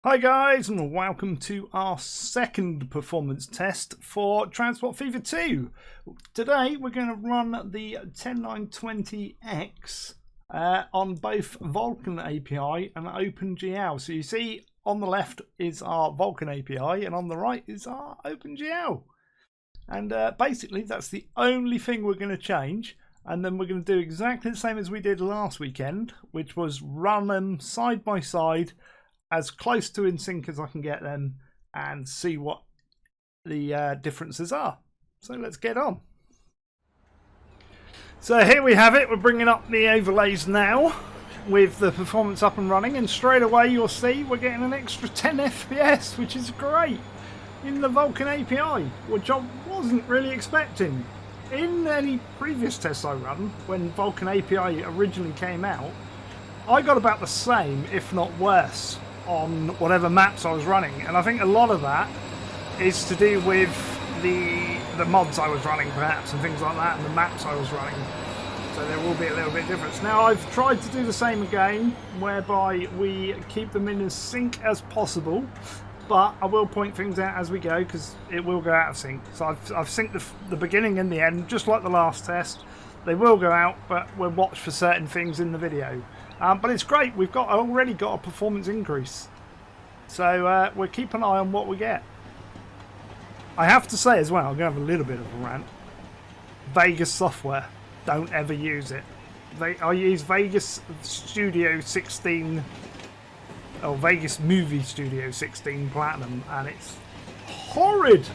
Hi guys, and welcome to our second performance test for Transport Fever 2. Today we're going to run the 10920X on both Vulkan API and OpenGL. So you see on the left is our Vulkan API and on the right is our OpenGL. And basically that's the only thing we're going to change. And then we're going to do exactly the same as we did last weekend, which was run them side by side as close to in sync as I can get them and see what the differences are. So let's get on. So here we have it. We're bringing up the overlays now with the performance up and running, and straight away you'll see we're getting an extra 10 FPS, which is great, in the Vulkan API, which I wasn't really expecting. In any previous tests I run, when Vulkan API originally came out, I got about the same, if not worse, on whatever maps I was running, and I think a lot of that is to do with the mods I was running perhaps and things like that, and the maps I was running, so there will be a little bit of difference. Now I've tried to do the same again, whereby we keep them in as sync as possible, but I will point things out as we go because it will go out of sync. So I've synced the beginning and the end just like the last test. They will go out, but we'll watch for certain things in the video. But it's great, we've already got a performance increase. So we'll keep an eye on what we get. I have to say as well, I'm going to have a little bit of a rant. Vegas software, don't ever use it. I use Vegas Studio 16, or Vegas Movie Studio 16 Platinum, and it's horrid.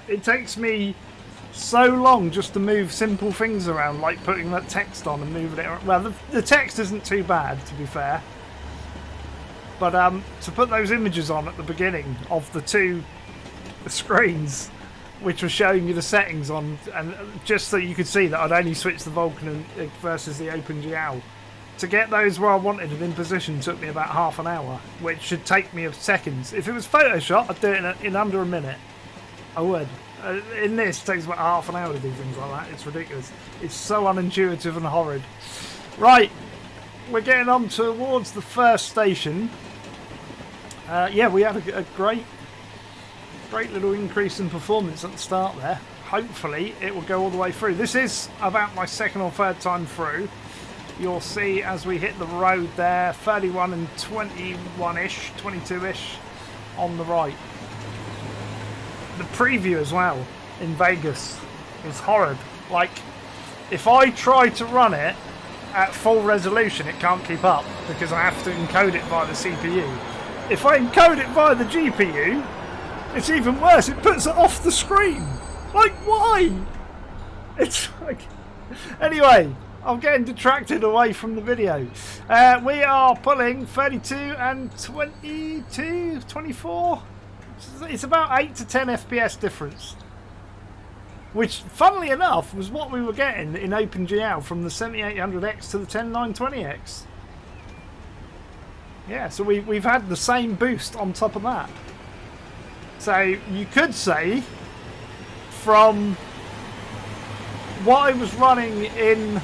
It takes me so long just to move simple things around, like putting that text on and moving it around. Well, the text isn't too bad, to be fair, but to put those images on at the beginning of the two screens, which was showing you the settings on, and just so you could see that I'd only switched the Vulkan versus the OpenGL, to get those where I wanted and in position took me about half an hour, which should take me seconds. If it was Photoshop, I'd do it in under a minute. I would. In this, it takes about half an hour to do things like that. It's ridiculous. It's so unintuitive and horrid. Right, we're getting on towards the first station. Yeah, we had a great little increase in performance at the start there. Hopefully, it will go all the way through. This is about my second or third time through. You'll see as we hit the road there, 31 and 21-ish, 22-ish on the right. The preview as well in Vegas is horrid. Like, if I try to run it at full resolution, it can't keep up because I have to encode it via the CPU. If I encode it via the GPU, it's even worse. It puts it off the screen. Like, why? It's like... Anyway, I'm getting detracted away from the video. We are pulling 32 and 22, 24. It's about 8 to 10 FPS difference, which, funnily enough, was what we were getting in OpenGL from the 7800X to the 10920X. Yeah, so we've had the same boost on top of that. So you could say, from what I was running in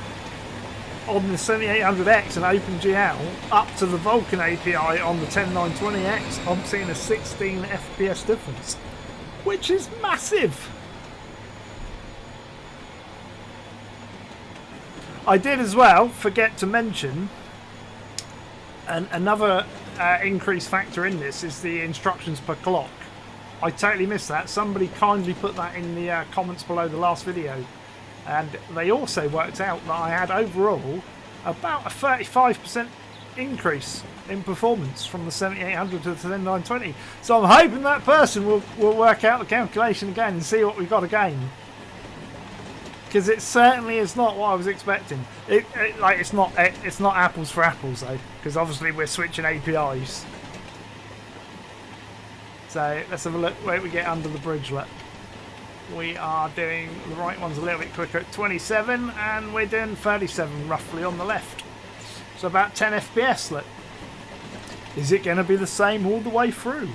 on the 7800X and OpenGL up to the Vulkan API on the 10920X, I'm seeing a 16 FPS difference, which is massive. I did as well forget to mention, and another increase factor in this is the instructions per clock. I totally missed that. Somebody kindly put that in the comments below the last video. And they also worked out that I had overall about a 35% increase in performance from the 7800 to the 10920. So I'm hoping that person will work out the calculation again and see what we've got to gain. Because it certainly is not what I was expecting. It's not apples for apples though, because obviously we're switching APIs. So let's have a look where we get under the bridge. Look. We are doing the right ones a little bit quicker at 27, and we're doing 37 roughly on the left. So about 10 FPS. Look. Is it going to be the same all the way through?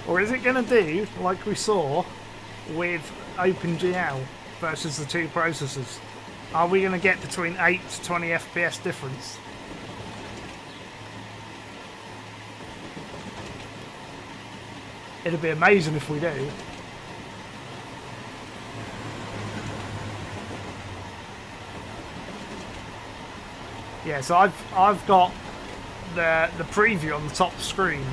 Or is it going to do like we saw with OpenGL versus the two processors? Are we going to get between 8 to 20 FPS difference? It'd be amazing if we do. Yeah, so I've got the preview on the top screen.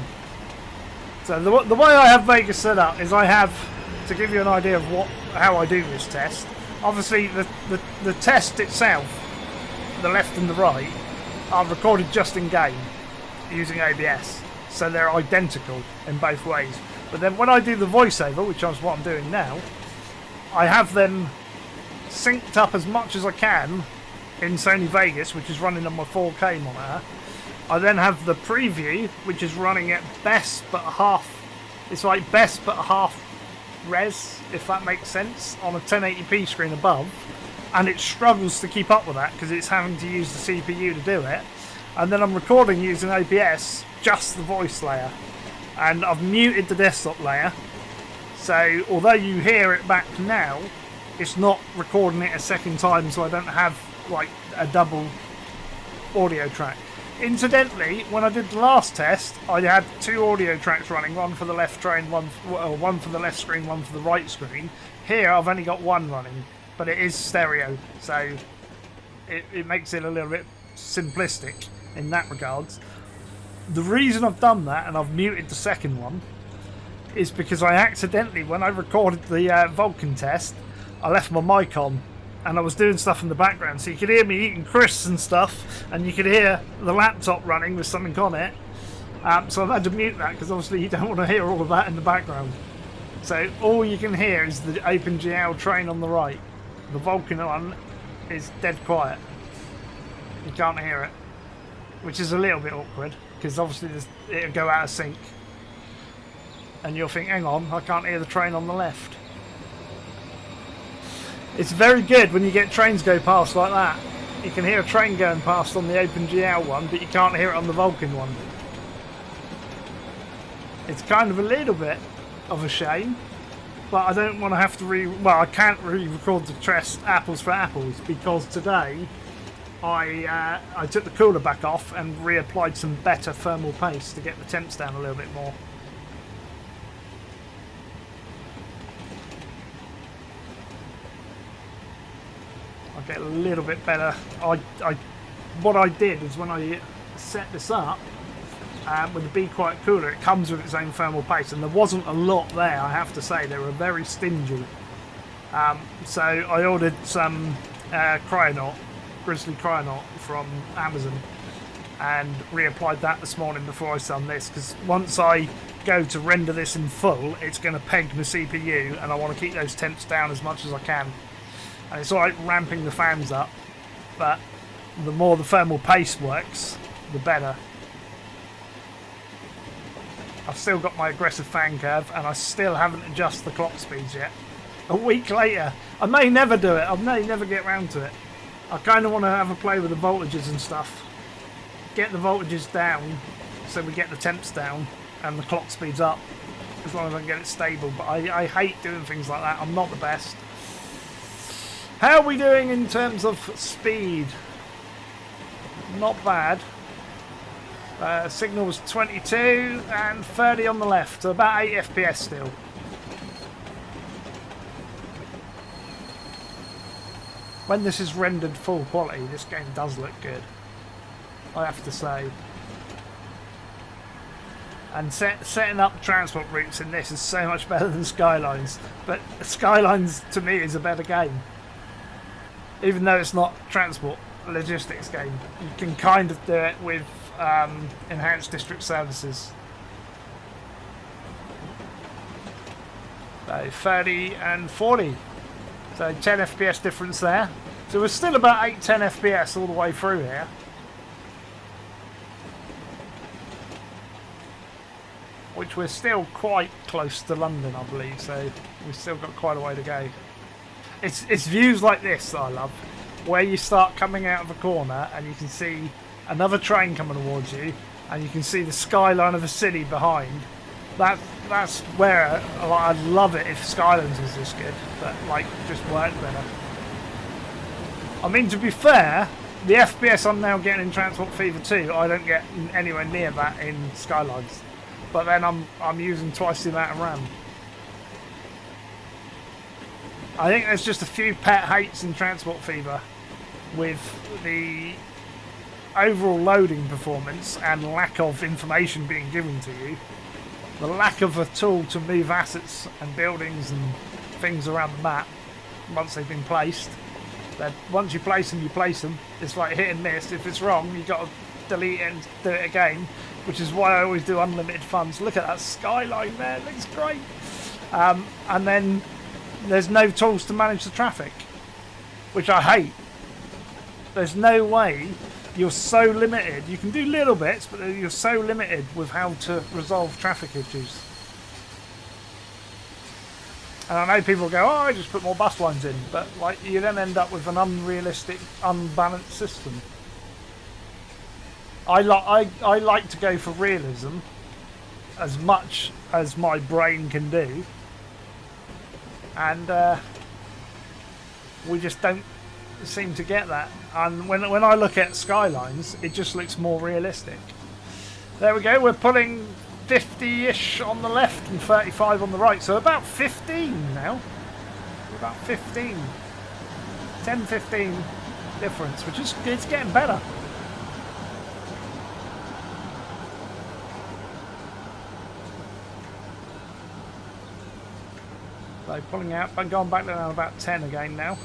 So the way I have Vegas set up is I have, to give you an idea of how I do this test. Obviously, the test itself, the left and the right, are recorded just in game using OBS, so they're identical in both ways. But then when I do the voiceover, which is what I'm doing now, I have them synced up as much as I can in Sony Vegas, which is running on my 4K monitor. I then have the preview, which is running at best but half. It's like best but half res, if that makes sense, on a 1080p screen above, and it struggles to keep up with that because it's having to use the CPU to do it. And then I'm recording using OBS, just the voice layer, and I've muted the desktop layer, so although you hear it back now, it's not recording it a second time, so I don't have like a double audio track. Incidentally, when I did the last test, I had 2 audio tracks running, one for the left train, one for the left screen, one for the right screen. Here I've only got one running, but it is stereo, so it makes it a little bit simplistic in that regards. The reason I've done that, and I've muted the second one, is because I accidentally, when I recorded the Vulkan test, I left my mic on, and I was doing stuff in the background, so you could hear me eating crisps and stuff, and you could hear the laptop running with something on it. So I've had to mute that, because obviously you don't want to hear all of that in the background. So all you can hear is the OpenGL train on the right. The Vulkan one is dead quiet. You can't hear it, which is a little bit awkward, because obviously it'll go out of sync. And you'll think, hang on, I can't hear the train on the left. It's very good when you get trains go past like that. You can hear a train going past on the OpenGL one, but you can't hear it on the Vulkan one. It's kind of a little bit of a shame, but I don't want to have to I can't re-record the test apples for apples, because today I took the cooler back off and reapplied some better thermal paste to get the temps down a little bit more. Get a little bit better. What I did is when I set this up with the Be Quiet cooler, it comes with its own thermal paste, and there wasn't a lot there, I have to say. They were very stingy. So I ordered some Grizzly Cryonaut from Amazon, and reapplied that this morning before I done this, because once I go to render this in full, it's going to peg the CPU, and I want to keep those temps down as much as I can. And it's alright ramping the fans up, but the more the thermal paste works, the better. I've still got my aggressive fan curve, and I still haven't adjusted the clock speeds yet. A week later. I may never do it. I may never get round to it. I kind of want to have a play with the voltages and stuff. Get the voltages down, so we get the temps down, and the clock speeds up, as long as I can get it stable. But I hate doing things like that. I'm not the best. How are we doing in terms of speed? Not bad. Signal was 22 and 30 on the left, so about 8 FPS still. When this is rendered full quality, this game does look good, I have to say. And setting up transport routes in this is so much better than Skylines, but Skylines to me is a better game. Even though it's not transport logistics game, you can kind of do it with enhanced district services. So 30 and 40, so 10 FPS difference there. So we're still about 8-10 FPS all the way through here. Which we're still quite close to London, I believe, so we've still got quite a way to go. It's views like this that I love, where you start coming out of a corner and you can see another train coming towards you, and you can see the skyline of a city behind. That's where I'd love it if Skylines was this good, but like just worked better. I mean, to be fair, the FPS I'm now getting in Transport Fever 2, I don't get anywhere near that in Skylines. but then I'm using twice the amount of RAM. I think there's just a few pet hates in Transport Fever with the overall loading performance and lack of information being given to you. The lack of a tool to move assets and buildings and things around the map once they've been placed. Then once you place them, you place them. It's like hit and miss. If it's wrong, you've got to delete it and do it again, which is why I always do unlimited funds. Look at that skyline there, it looks great. And then there's no tools to manage the traffic, which I hate. There's no way. You're so limited. You can do little bits, but you're so limited with how to resolve traffic issues. And I know people go, "Oh, I just put more bus lines in," but like you then end up with an unrealistic, unbalanced system. I like to go for realism as much as my brain can do, and we just don't seem to get that. And when I look at skylines, it just looks more realistic. There we go. We're putting 50-ish on the left and 35 on the right, so about 15 now. About 15, 10-15 difference, which is it's getting better. So pulling out, but going back down about 10 again now.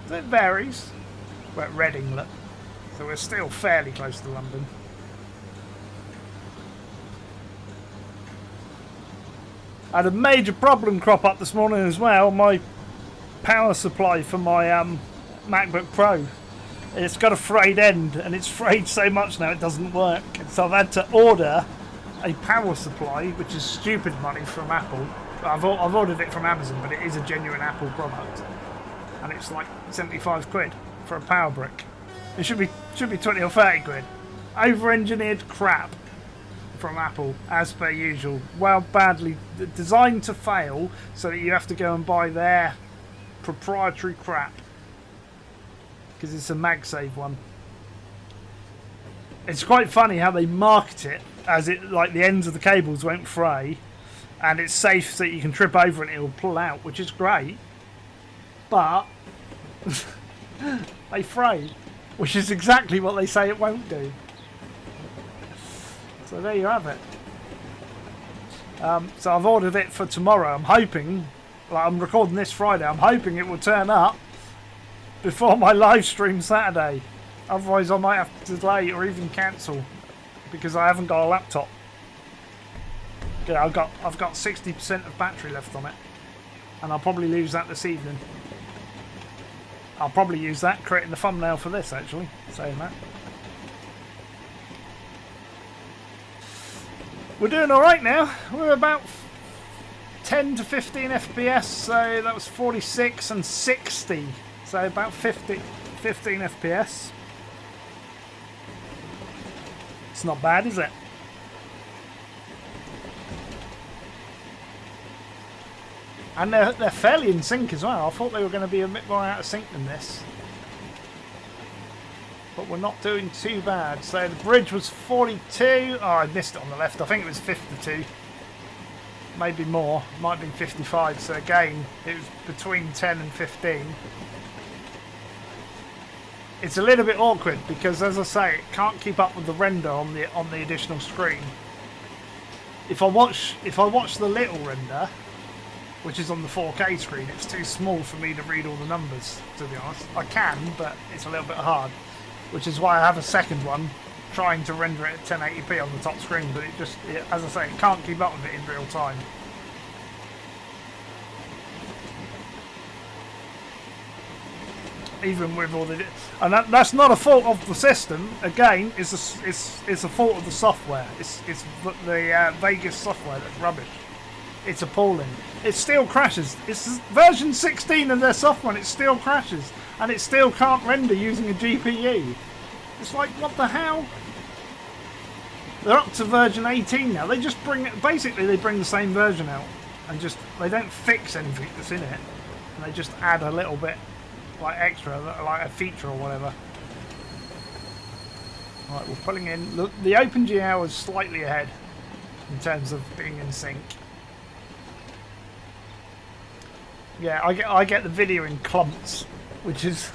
It varies. We're at Reading, look. So we're still fairly close to London. I had a major problem crop up this morning as well. My power supply for my MacBook Pro. It's got a frayed end, and it's frayed so much now it doesn't work. So I've had to order a power supply, which is stupid money from Apple. I've ordered it from Amazon, but it is a genuine Apple product. And it's like 75 quid for a power brick. It should be 20 or 30 quid. Over-engineered crap from Apple, as per usual. Well, badly designed to fail, so that you have to go and buy their proprietary crap. Because it's a MagSafe one. It's quite funny how they market it as it like the ends of the cables won't fray, and it's safe so that you can trip over and it'll pull out, which is great. But they fray, which is exactly what they say it won't do. So there you have it. So I've ordered it for tomorrow. I'm hoping, like I'm recording this Friday, I'm hoping it will turn up before my live stream Saturday. Otherwise I might have to delay or even cancel because I haven't got a laptop. Yeah, I've got 60% of battery left on it, and I'll probably lose that this evening. I'll probably use that creating the thumbnail for this, actually, saying that. We're doing alright now. We're about 10 to 15 FPS, so that was 46 and 60. So about 15 FPS. It's not bad, is it? And they're fairly in sync as well. I thought they were going to be a bit more out of sync than this. But we're not doing too bad. So the bridge was 42. Oh, I missed it on the left. I think it was 52. Maybe more. Might have been 55. So again, it was between 10 and 15. It's a little bit awkward because, as I say, it can't keep up with the render on the additional screen. If I watch the little render, which is on the 4K screen, it's too small for me to read all the numbers, to be honest. I can, but it's a little bit hard, which is why I have a second one trying to render it at 1080p on the top screen, but as I say, it can't keep up with it in real time. Even with all the... And that's not a fault of the system. Again, it's a fault of the software. It's the Vegas software that's rubbish. It's appalling. It still crashes. It's version 16 of their software and it still crashes. And it still can't render using a GPU. It's like, what the hell? They're up to version 18 now. They just basically they bring the same version out. And just, they don't fix anything that's in it. And they just add a little bit, like extra, like a feature or whatever. Right, we're pulling in. Look, the OpenGL is slightly ahead. in terms of being in sync. Yeah, I get the video in clumps, which is...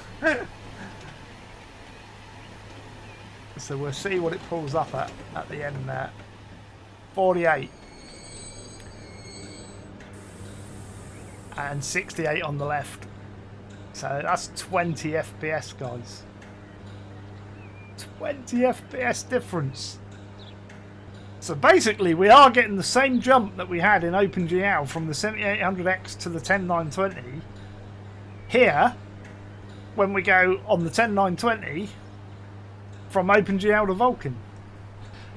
So we'll see what it pulls up at the end there. 48. And 68 on the left. So that's 20 FPS, guys. 20 FPS difference. So basically we are getting the same jump that we had in OpenGL from the 7800X to the 10920 here when we go on the 10920 from OpenGL to Vulkan.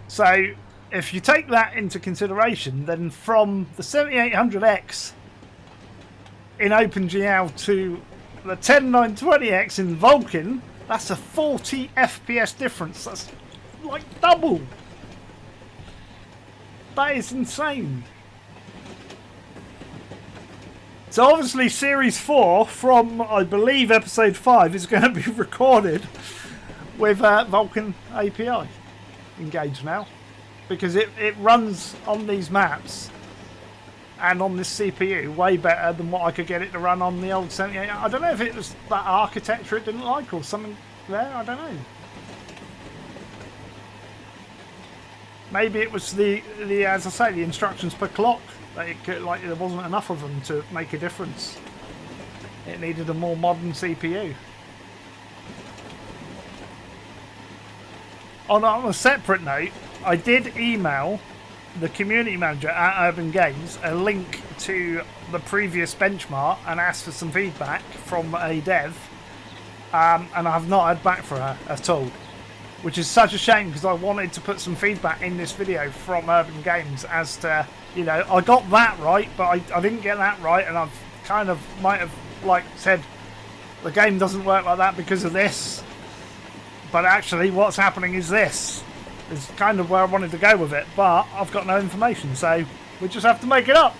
So if you take that into consideration, then from the 7800X in OpenGL to the 10920X in Vulkan, that's a 40 FPS difference. That's like double. That is insane. So obviously Series 4 from, I believe, Episode 5 is going to be recorded with Vulkan API engaged now. Because it runs on these maps and on this CPU way better than what I could get it to run on the old 78. I don't know if it was that architecture it didn't like or something there, I don't know. Maybe it was the as I say, the instructions per clock. Like there wasn't enough of them to make a difference. It needed a more modern CPU. On a separate note, I did email the community manager at Urban Games a link to the previous benchmark and asked for some feedback from a dev, and I have not heard back from her at all, which is such a shame because I wanted to put some feedback in this video from Urban Games as to, you know, I got that right, but I didn't get that right, and I've kind of might have like said the game doesn't work like that because of this, but actually what's happening is this. Is kind of where I wanted to go with it, but I've got no information, so we just have to make it up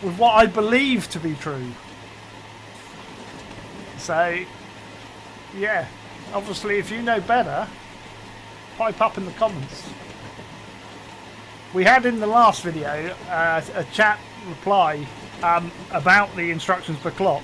with what I believe to be true. So, yeah, obviously if you know better, pipe up in the comments. We had in the last video a chat reply about the instructions per clock.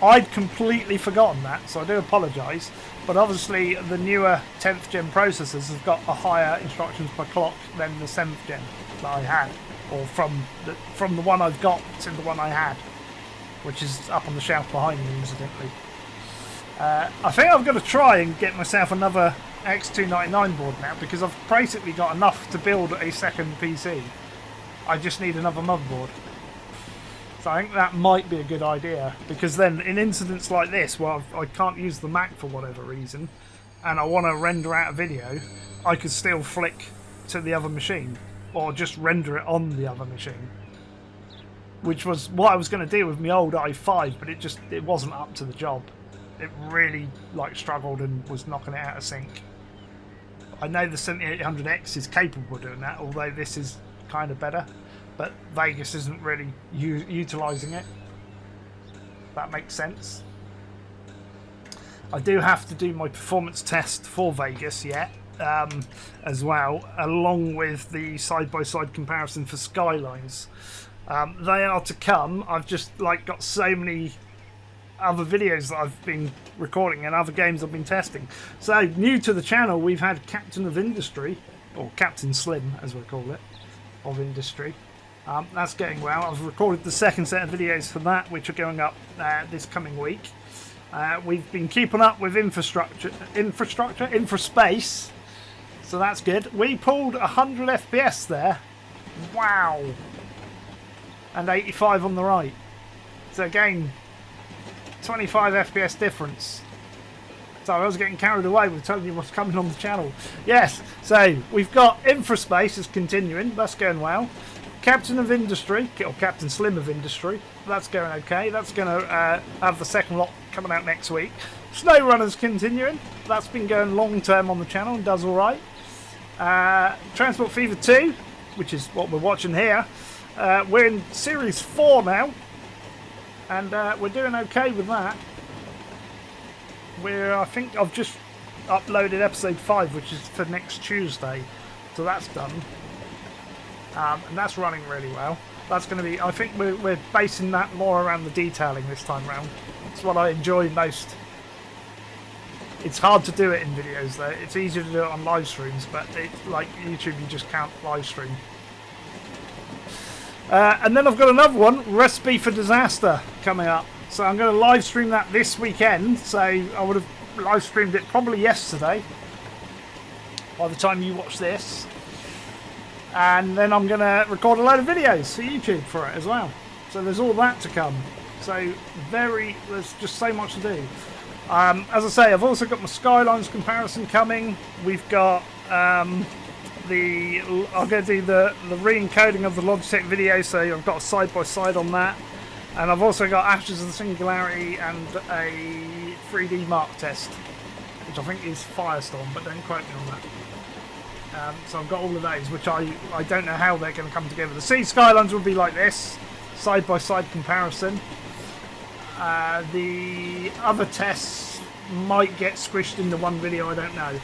I'd completely forgotten that, so I do apologise. But obviously the newer 10th gen processors have got a higher instructions per clock than the 7th gen that I had, or from the one I've got to the one I had, which is up on the shelf behind me, incidentally. I think I've got to try and get myself another X299 board now, because I've basically got enough to build a second PC. I just need another motherboard. So I think that might be a good idea, because then in incidents like this where I can't use the Mac for whatever reason and I want to render out a video, I could still flick to the other machine or just render it on the other machine, which was what I was going to do with my old i5, but it wasn't up to the job. It really struggled and was knocking it out of sync. I know the 7800X is capable of doing that, although this is kind of better. But Vegas isn't really utilising it. That makes sense. I do have to do my performance test for Vegas yet, as well, along with the side-by-side comparison for Skylines. They are to come. I've just got so many other videos that I've been recording and other games I've been testing. So new to the channel, we've had Captain of Industry, or Captain Slim as we call it, of Industry. That's going well. I've recorded the second set of videos for that, which are going up this coming week. We've been keeping up with infraspace, so that's good. We pulled 100 FPS there. Wow. And 85 on the right. So again, 25 FPS difference. So I was getting carried away with telling you what's coming on the channel. Yes, so we've got infraspace is continuing. That's going well. Captain of Industry, or Captain Slim of Industry, that's going okay. That's going to have the second lot coming out next week. SnowRunner's continuing. That's been going long term on the channel and does alright. Transport Fever 2, which is what we're watching here. We're in Series 4 now, and we're doing okay with that. I think I've just uploaded episode 5, which is for next Tuesday, so that's done. and that's running really well. That's going to be, I think we're basing that more around the detailing this time round. It's what I enjoy most. It's hard to do it in videos though. It's easier to do it on live streams, but like YouTube, you just can't live stream. And then I've got another one, Recipe for Disaster, coming up. So I'm going to live stream that this weekend. So I would have live streamed it probably yesterday by the time you watch this. And then I'm going to record a load of videos for YouTube for it as well. So there's all that to come. So there's just so much to do. As I say, I've also got my Skylines comparison coming. We've got I'm going to do the re-encoding of the Logitech video, so I've got a side-by-side on that. And I've also got Ashes of the Singularity and a 3D Mark test, which I think is Firestorm, but don't quote me on that. So I've got all of those, which I don't know how they're going to come together. The Sea Skylines will be like this, side-by-side comparison. The other tests might get squished into one video, I don't know.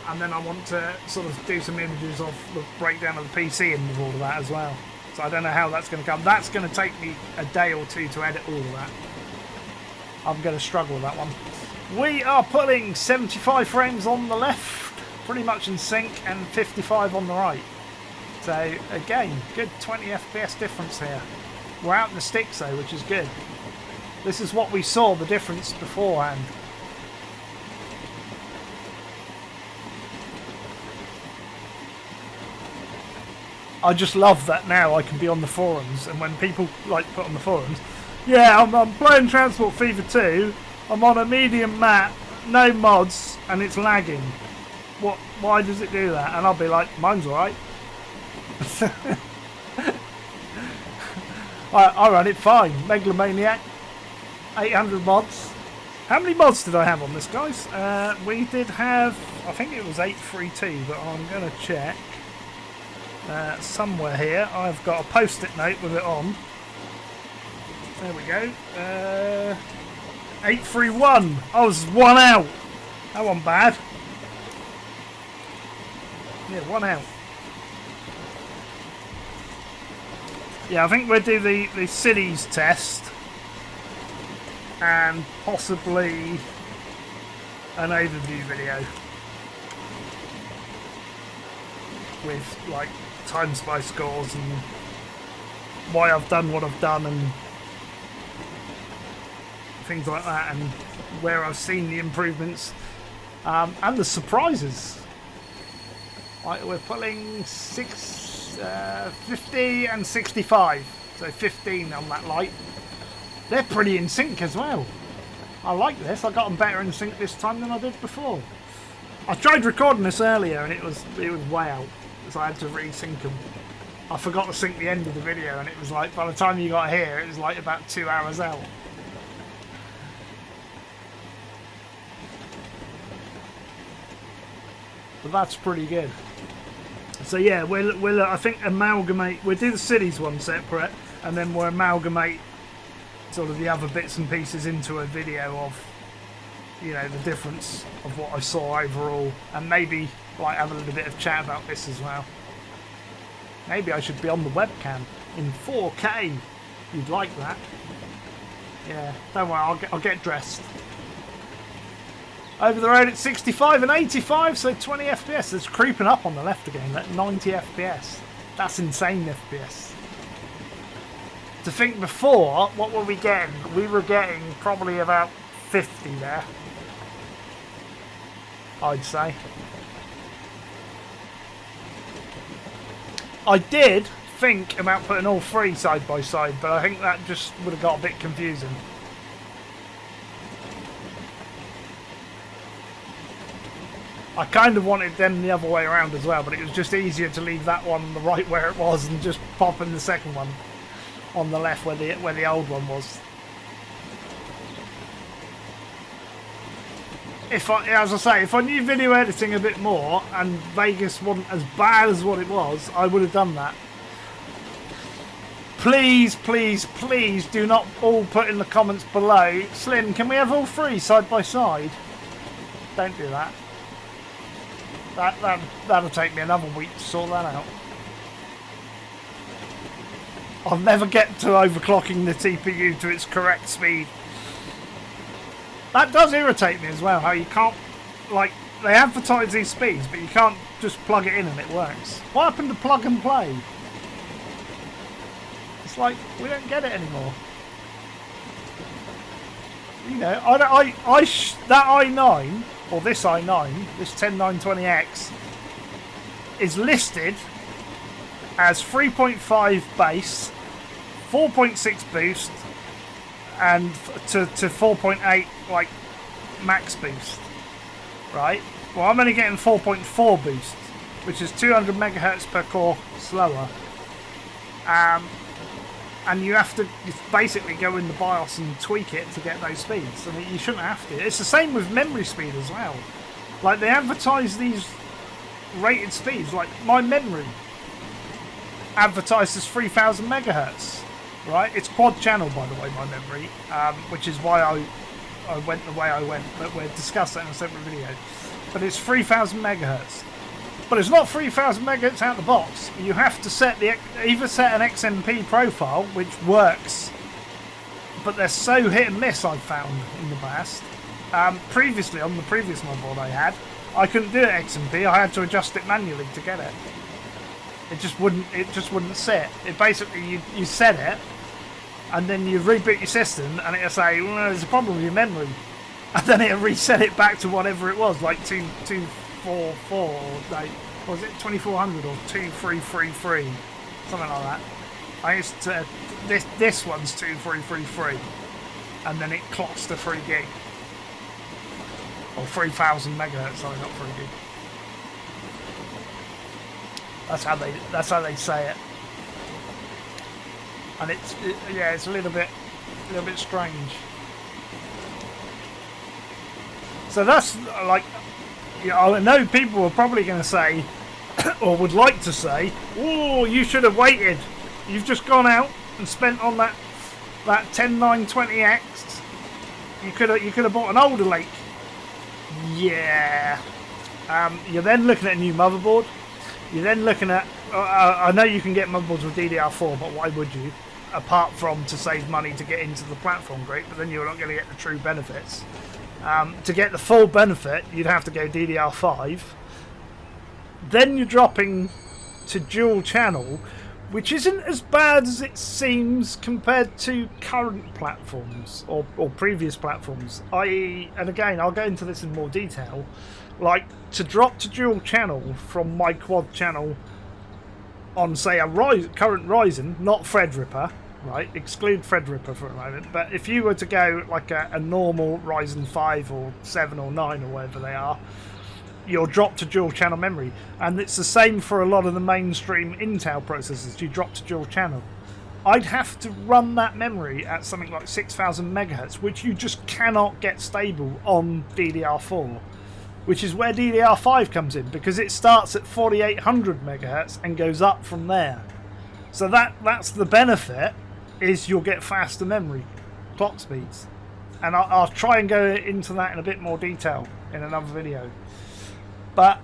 And then I want to sort of do some images of the breakdown of the PC and all of that as well. So I don't know how that's going to come. That's going to take me a day or two to edit all of that. I'm going to struggle with that one. We are putting 75 frames on the left, pretty much in sync, and 55 on the right. So again, good 20 FPS difference here. We're out in the sticks though, which is good. This is what we saw, the difference beforehand. I just love that now I can be on the forums, and when people like put on the forums, yeah, I'm playing Transport Fever 2, I'm on a medium map, no mods, and it's lagging. Why does it do that? And I'll be like, mine's alright. I run it fine. Megalomaniac, 800 mods. How many mods did I have on this, guys? We did have, I think it was 832, but I'm going to check. Somewhere here I've got a post-it note with it on. There we go. 831. I was one out. That wasn't bad. Yeah, one out. Yeah, I think we'll do the cities test and possibly an overview video with like time spy scores and why I've done what I've done and things like that, and where I've seen the improvements and the surprises. Right, we're pulling 50 and 65, so 15 on that light. They're pretty in sync as well. I like this. I got them better in sync this time than I did before. I tried recording this earlier and it was way out, so I had to resync them. I forgot to sync the end of the video, and it was like, by the time you got here, it was like about 2 hours out. But that's pretty good. So yeah, we'll I think amalgamate. We'll do the cities one separate, and then we'll amalgamate sort of the other bits and pieces into a video of, you know, the difference of what I saw overall, and maybe like have a little bit of chat about this as well. Maybe I should be on the webcam in 4K. You'd like that? Yeah. Don't worry, I'll get dressed. Over the road at 65 and 85, so 20 FPS. It's creeping up on the left again, at 90 FPS. That's insane FPS. To think before, what were we getting? We were getting probably about 50 there, I'd say. I did think about putting all three side by side, but I think that just would have got a bit confusing. I kind of wanted them the other way around as well, but it was just easier to leave that one the right where it was and just pop in the second one on the left where the old one was. As I say, if I knew video editing a bit more and Vegas wasn't as bad as what it was, I would have done that. Please, please, please do not all put in the comments below, Slim, can we have all three side by side? Don't do that. That'll take me another week to sort that out. I'll never get to overclocking the TPU to its correct speed. That does irritate me as well, how you can't, like, they advertise these speeds, but you can't just plug it in and it works. What happened to plug and play? It's like, we don't get it anymore. You know, that i9, or this i9, this 10920X, is listed as 3.5 base, 4.6 boost, and to 4.8 like max boost, right? Well, I'm only getting 4.4 boost, which is 200 megahertz per core slower. And you have to basically go in the BIOS and tweak it to get those speeds. I mean, you shouldn't have to. It's the same with memory speed as well. Like, they advertise these rated speeds. Like, my memory advertised as 3000 megahertz, right? It's quad channel, by the way, my memory, which is why I went the way I went. But we'll discuss that in a separate video. But it's 3000 megahertz. But it's not 3000 megahertz out the box. You have to either set an XMP profile, which works, but they're so hit and miss, I've found in the past. Previously, on the previous motherboard I had, I couldn't do it XMP. I had to adjust it manually to get it. It just wouldn't set. It basically, you set it, and then you reboot your system, and it'll say, well, there's a problem with your memory, and then it'll reset it back to whatever it was, like 244, or like, was it 2400 or 2333, something like that. I used to this one's 2333, and then it clocks to 3 gig or 3000 megahertz. Sorry, not 3 gig. That's how they say it, and it's a little bit strange. So that's like. I know people are probably going to say, or would like to say, "Oh, you should have waited. You've just gone out and spent on that 10920X. You could have bought an older Lake." Yeah. You're then looking at a new motherboard. You're then looking at. I know you can get motherboards with DDR4, but why would you? Apart from to save money to get into the platform, great. But then you're not going to get the true benefits. To get the full benefit, you'd have to go DDR5. Then you're dropping to dual channel, which isn't as bad as it seems compared to current platforms or previous platforms. And again, I'll go into this in more detail. Like, to drop to dual channel from my quad channel on, say, a current Ryzen, not Threadripper, right? Exclude Threadripper for a moment. But if you were to go like a normal Ryzen 5 or 7 or 9 or whatever they are, you'll drop to dual channel memory. And it's the same for a lot of the mainstream Intel processors. You drop to dual channel. I'd have to run that memory at something like 6000 megahertz, which you just cannot get stable on DDR4. Which is where DDR5 comes in, because it starts at 4800 megahertz and goes up from there. So that's the benefit, is you'll get faster memory clock speeds. And I'll try and go into that in a bit more detail in another video. But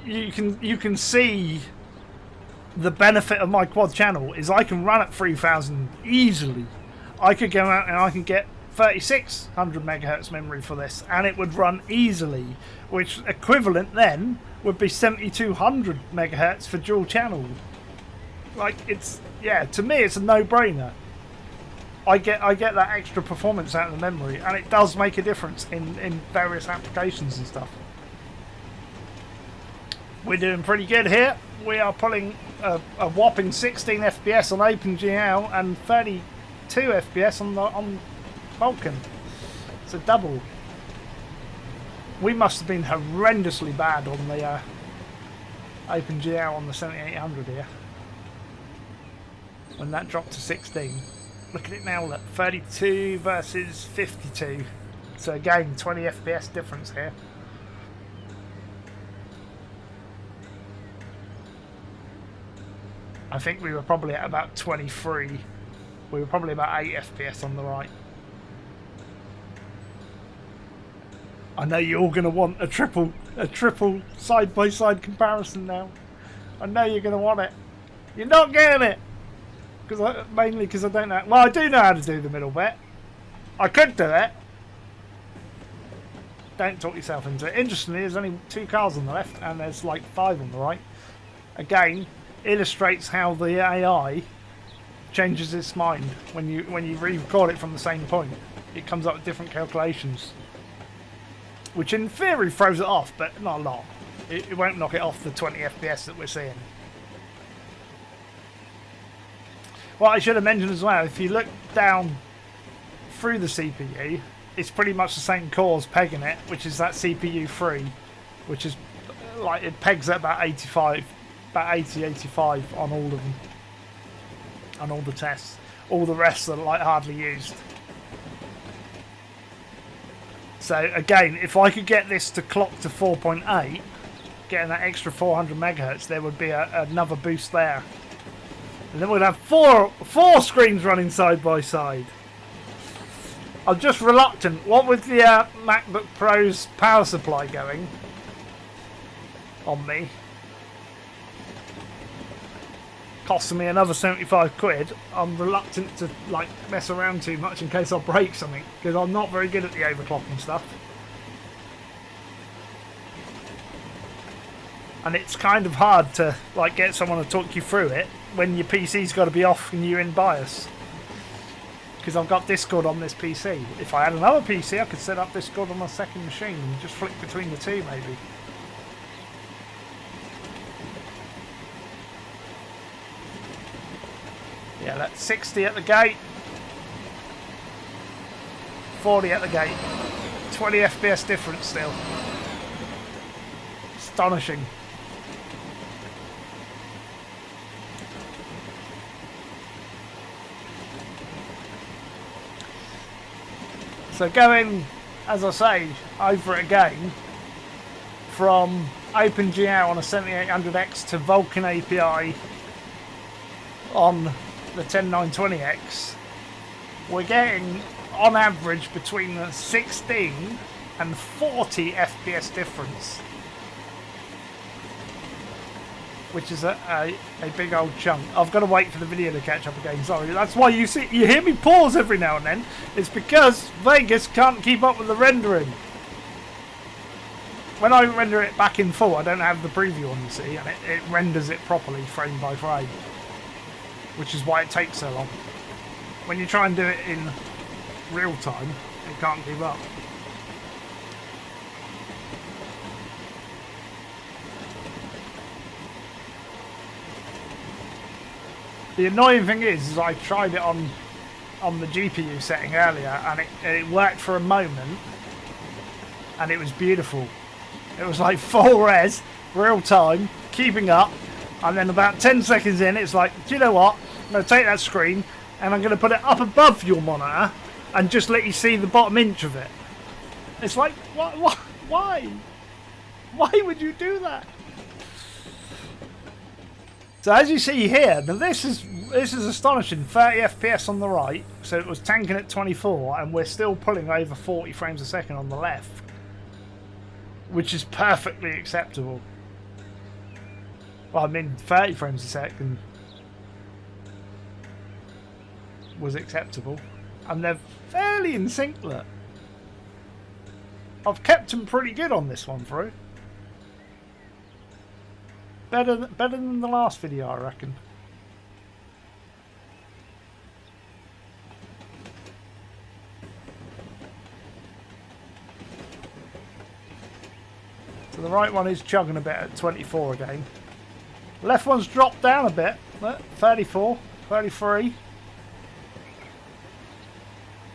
you can see the benefit of my quad channel is I can run at 3000 easily. I could go out and I can get 3600 megahertz memory for this, and it would run easily, which equivalent then would be 7200 megahertz for dual channel. Like, it's, yeah, to me it's a no-brainer. I get that extra performance out of the memory, and it does make a difference in various applications and stuff. We're doing pretty good here. We are pulling a whopping 16 FPS on OpenGL and 32 FPS on Vulkan. It's a double. We must have been horrendously bad on the OpenGL on the 7800 here. When that dropped to 16. Look at it now, look. 32 versus 52. So again, 20 FPS difference here. I think we were probably at about 23. We were probably about 8 FPS on the right. I know you're all going to want a triple a triple side-by-side comparison now. I know you're going to want it. You're not getting it! Mainly because I don't know... Well, I do know how to do the middle bit. I could do it. Don't talk yourself into it. Interestingly, there's only 2 cars on the left and there's like 5 on the right. Again, illustrates how the AI changes its mind when you re-record it from the same point. It comes up with different calculations, which in theory throws it off, but not a lot. It won't knock it off the 20 FPS that we're seeing. Well, I should have mentioned as well, if you look down through the CPU, it's pretty much the same cores pegging it, which is that CPU 3, which is like it pegs at about 85, about 80, 85 on all of them, on all the tests. All the rest are like hardly used. So again, if I could get this to clock to 4.8, getting that extra 400 megahertz, there would be another boost there, and then we'd have four screens running side by side. I'm just reluctant. What with the MacBook Pro's power supply going on me, costing me another 75 quid, I'm reluctant to like mess around too much in case I break something, because I'm not very good at the overclocking stuff. And it's kind of hard to like get someone to talk you through it when your PC's got to be off and you're in BIOS. Because I've got Discord on this PC. If I had another PC, I could set up Discord on my second machine and just flick between the two, maybe. Yeah, that's 60 at the gate. 40 at the gate. 20 FPS difference still. Astonishing. So going, as I say, over it again, from OpenGL on a 7800X to Vulkan API on the 10920X, we're getting, on average, between the 16 and 40 FPS difference, which is a big old chunk. I've got to wait for the video to catch up again, sorry. That's why you hear me pause every now and then. It's because Vegas can't keep up with the rendering. When I render it back in full, I don't have the preview on, you see, and it renders it properly frame by frame, which is why it takes so long. When you try and do it in real time, it can't keep up. The annoying thing is I tried it on the GPU setting earlier, and it worked for a moment, and it was beautiful. It was like full res, real time, keeping up, and then about 10 seconds in, it's like, do you know what? I'm going to take that screen, and I'm going to put it up above your monitor, and just let you see the bottom inch of it. It's like, why? Why would you do that? So as you see here, now this is astonishing. 30 FPS on the right, so it was tanking at 24, and we're still pulling over 40 frames a second on the left, which is perfectly acceptable. Well, I mean, 30 frames a second was acceptable, and they're fairly in sync. Look, I've kept them pretty good on this one through. Better than the last video, I reckon. So the right one is chugging a bit at 24 again. The left one's dropped down a bit. 34, 33.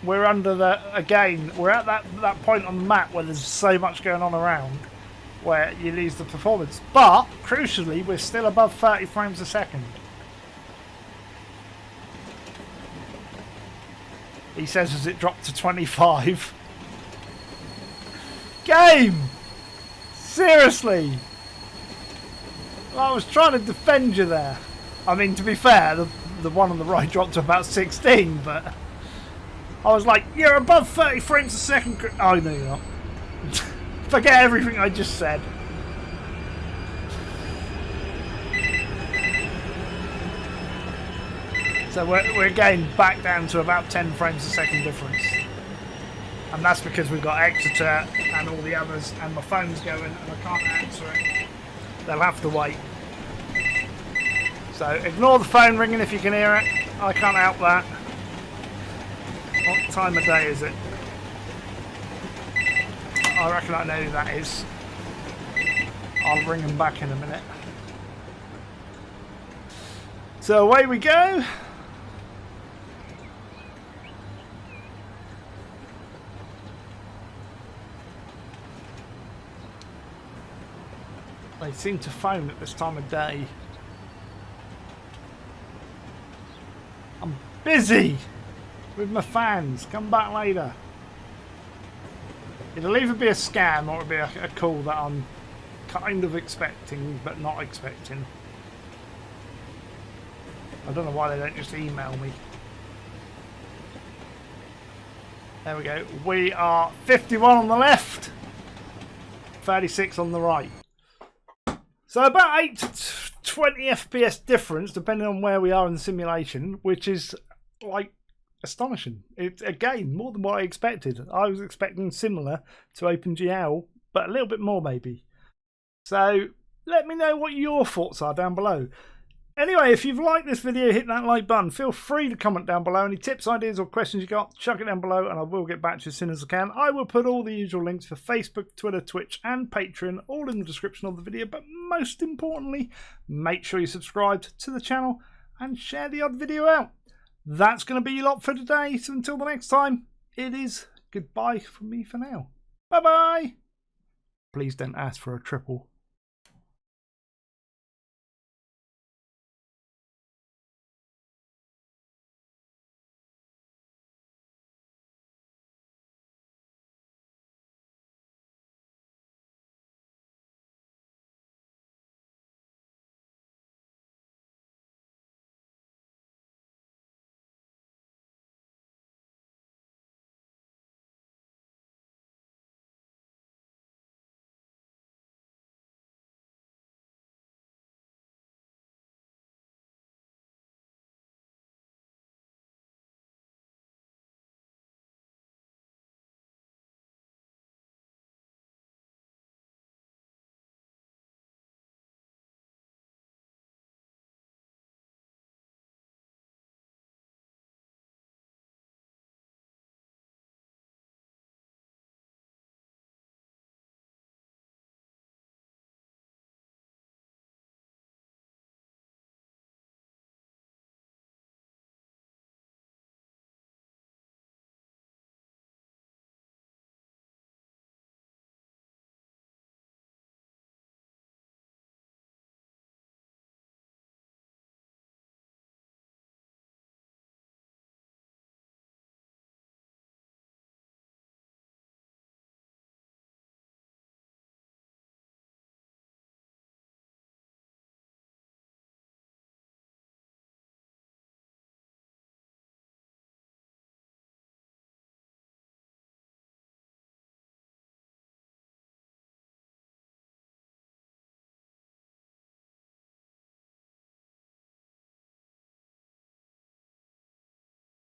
We're under the, again, we're at that point on the map where there's so much going on around, where you lose the performance. But, crucially, we're still above 30 frames a second. He says as it dropped to 25. Game! Seriously! I was trying to defend you there. I mean, to be fair, the one on the right dropped to about 16, but I was like, you're above 30 frames a second. Oh, no, you're not. Forget everything I just said. So we're again back down to about 10 frames a second difference. And that's because we've got Exeter and all the others, and my phone's going and I can't answer it. They'll have to wait. So ignore the phone ringing if you can hear it. I can't help that. What time of day is it? I reckon I know who that is. I'll ring them back in a minute. So away we go. They seem to phone at this time of day. I'm busy with my fans. Come back later. It'll either be a scam or it'll be a call that I'm kind of expecting but not expecting. I don't know why they don't just email me. There we go. We are 51 on the left, 36 on the right. So about 8 to 20 FPS difference depending on where we are in the simulation, which is like astonishing. It's again more than what I expected. I was expecting similar to OpenGL, but a little bit more maybe. So let me know what your thoughts are down below. Anyway, if you've liked this video, hit that like button. Feel free to comment down below. Any tips, ideas or questions you got, chuck it down below and I will get back to you as soon as I can. I will put all the usual links for Facebook, Twitter, Twitch and Patreon all in the description of the video. But most importantly, make sure you subscribe to the channel and share the odd video out. That's going to be a lot for today. So until the next time, it is goodbye from me for now. Bye-bye. Please don't ask for a triple.